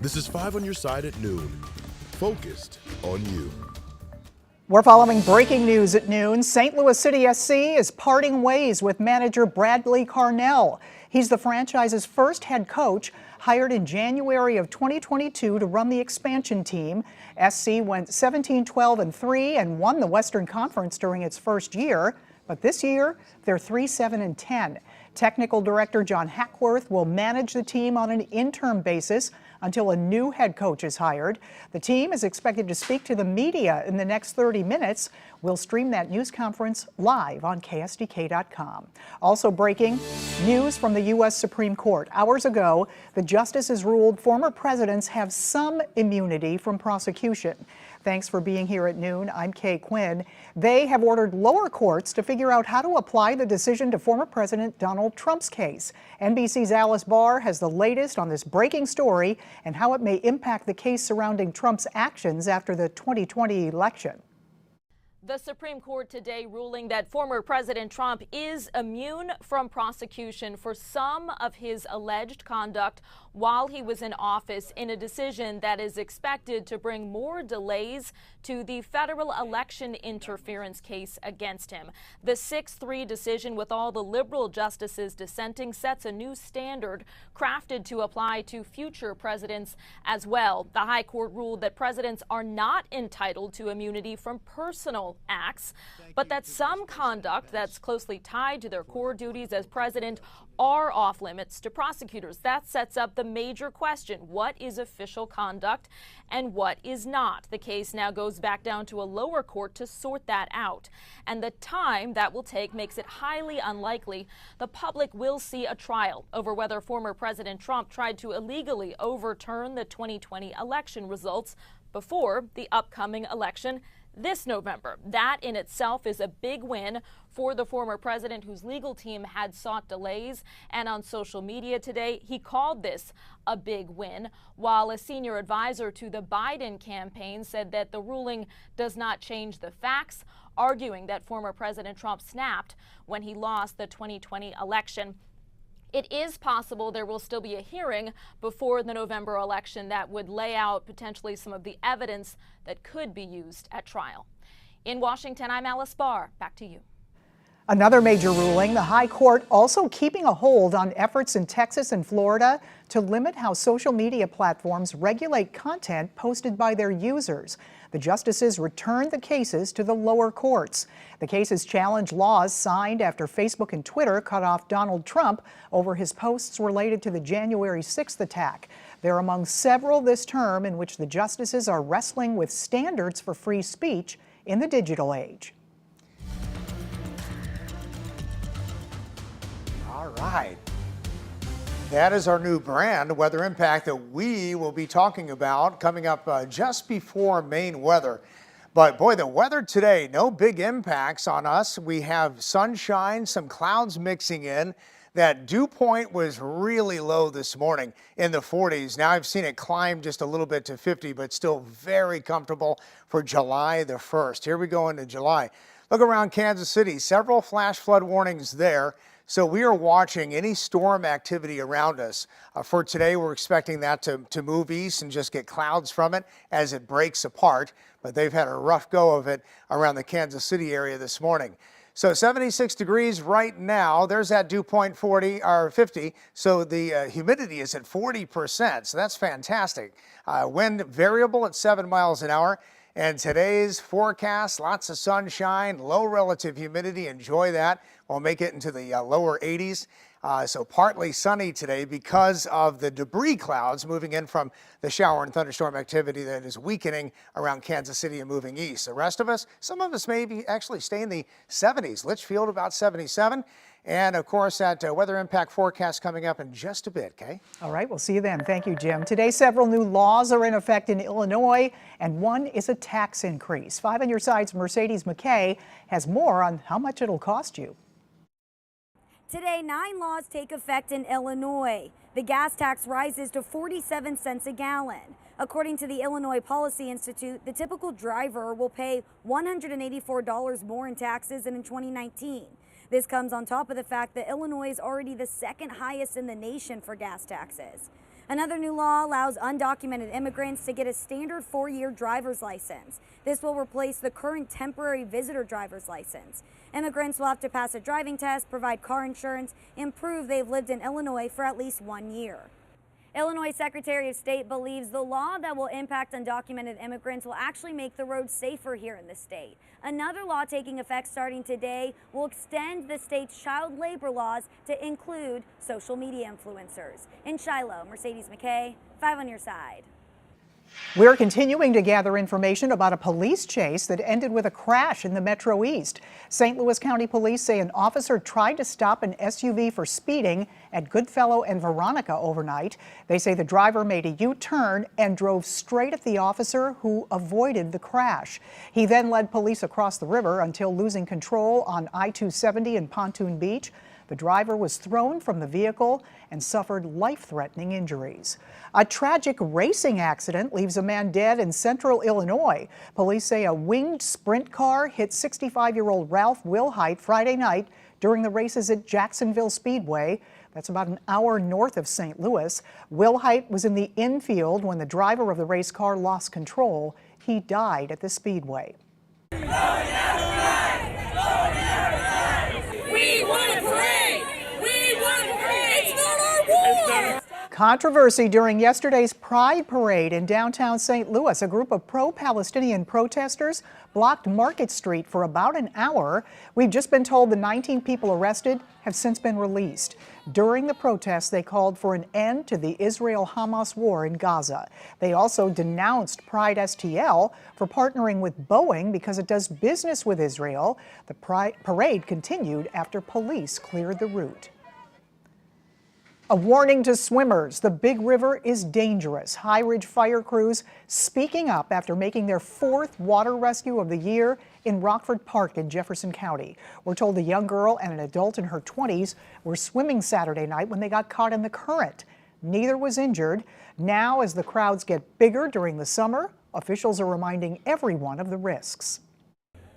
This is 5 on your side at noon. Focused on you. We're following breaking news at noon. St. Louis City SC is parting ways with manager Bradley Carnell. He's the franchise's first head coach, hired in January of 2022 to run the expansion team. SC went 17-12-3 and won the Western Conference during its first year. But this year, they're 3-7-10. Technical director John Hackworth will manage the team on an interim basis until a new head coach is hired. The team is expected to speak to the media in the next 30 minutes. We'll stream that news conference live on KSDK.com. Also breaking news from the U.S. Supreme Court. Hours ago, the justices ruled former presidents have some immunity from prosecution. Thanks for being here at noon. I'm Kay Quinn. They have ordered lower courts to figure out how to apply the decision to former President Donald Trump's case. NBC's Alice Barr has the latest on this breaking story and how it may impact the case surrounding Trump's actions after the 2020 election. The Supreme Court today ruling that former President Trump is immune from prosecution for some of his alleged conduct while he was in office, in a decision that is expected to bring more delays to the federal election interference case against him. The 6-3 decision, with all the liberal justices dissenting, sets a new standard crafted to apply to future presidents as well. The High Court ruled that presidents are not entitled to immunity from personal acts, but that some conduct that's closely tied to their core duties as president are off limits to prosecutors. That sets up the major question: what is official conduct and what is not? The case now goes back down to a lower court to sort that out. And the time that will take makes it highly unlikely the public will see a trial over whether former President Trump tried to illegally overturn the 2020 election results before the upcoming election this November. That in itself is a big win for the former president, whose legal team had sought delays. And on social media today, he called this a big win, while a senior advisor to the Biden campaign said that the ruling does not change the facts, arguing that former President Trump snapped when he lost the 2020 election. It is possible there will still be a hearing before the November election that would lay out potentially some of the evidence that could be used at trial. In Washington, I'm Alice Barr. Back to you. Another major ruling, the High Court also keeping a hold on efforts in Texas and Florida to limit how social media platforms regulate content posted by their users. The justices returned the cases to the lower courts. The cases challenge laws signed after Facebook and Twitter cut off Donald Trump over his posts related to the January 6th attack. They're among several this term in which the justices are wrestling with standards for free speech in the digital age. All right. That is our new brand, Weather Impact, that we will be talking about coming up just before Maine weather. But boy, the weather today, no big impacts on us. We have sunshine, some clouds mixing in. That dew point was really low this morning in the 40s. Now I've seen it climb just a little bit to 50, but still very comfortable for July the 1st. Here we go into July. Look around Kansas City, several flash flood warnings there. So we are watching any storm activity around us. For today, we're expecting that to move east and just get clouds from it as it breaks apart. But they've had a rough go of it around the Kansas City area this morning. So 76 degrees right now. There's that dew point 40 or 50. So the humidity is at 40%. So that's fantastic. Wind variable at 7 miles an hour. And today's forecast, lots of sunshine, low relative humidity. Enjoy that. We'll make it into the lower 80s. So partly sunny today because of the debris clouds moving in from the shower and thunderstorm activity that is weakening around Kansas City and moving east. The rest of us, some of us may be actually stay in the 70s. Litchfield about 77. And of course, that weather impact forecast coming up in just a bit, Kay? All right, we'll see you then. Thank you, Jim. Today, several new laws are in effect in Illinois, and one is a tax increase. 5 on your side's Mercedes McKay has more on how much it'll cost you. Today, 9 laws take effect in Illinois. The gas tax rises to 47 cents a gallon. According to the Illinois Policy Institute, the typical driver will pay $184 more in taxes than in 2019. This comes on top of the fact that Illinois is already the second highest in the nation for gas taxes. Another new law allows undocumented immigrants to get a standard 4-year driver's license. This will replace the current temporary visitor driver's license. Immigrants will have to pass a driving test, provide car insurance, and prove they've lived in Illinois for at least 1 year. Illinois Secretary of State believes the law that will impact undocumented immigrants will actually make the roads safer here in the state. Another law taking effect starting today will extend the state's child labor laws to include social media influencers. In Shiloh, Mercedes McKay, 5 on your side. We're continuing to gather information about a police chase that ended with a crash in the Metro East. St. Louis County Police say an officer tried to stop an SUV for speeding at Goodfellow and Veronica overnight. They say the driver made a U-turn and drove straight at the officer, who avoided the crash. He then led police across the river until losing control on I-270 in Pontoon Beach. The driver was thrown from the vehicle and suffered life-threatening injuries. A tragic racing accident leaves a man dead in central Illinois. Police say a winged sprint car hit 65-year-old Ralph Wilhite Friday night during the races at Jacksonville Speedway. That's about an hour north of St. Louis. Wilhite was in the infield when the driver of the race car lost control. He died at the Speedway. Controversy during yesterday's Pride Parade in downtown St. Louis. A group of pro-Palestinian protesters blocked Market Street for about an hour. We've just been told the 19 people arrested have since been released. During the protests, they called for an end to the Israel-Hamas war in Gaza. They also denounced Pride STL for partnering with Boeing because it does business with Israel. The parade continued after police cleared the route. A warning to swimmers. The Big River is dangerous. High Ridge fire crews speaking up after making their 4th water rescue of the year in Rockford Park in Jefferson County. We're told a young girl and an adult in her 20s were swimming Saturday night when they got caught in the current. Neither was injured. Now, as the crowds get bigger during the summer, officials are reminding everyone of the risks.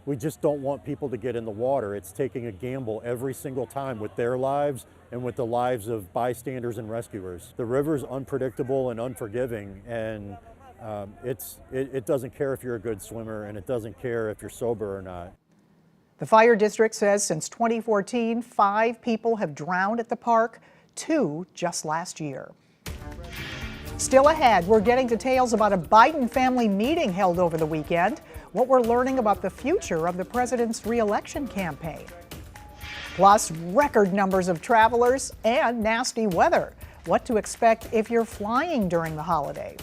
We just don't want people to get in the water. It's taking a gamble every single time with their lives and with the lives of bystanders and rescuers. The river's unpredictable and unforgiving, and it doesn't care if you're a good swimmer, and it doesn't care if you're sober or not. The fire district says since 2014, 5 people have drowned at the park, 2 just last year. Still ahead, we're getting details about a Biden family meeting held over the weekend, what we're learning about the future of the president's re-election campaign. Plus, record numbers of travelers and nasty weather. What to expect if you're flying during the holiday.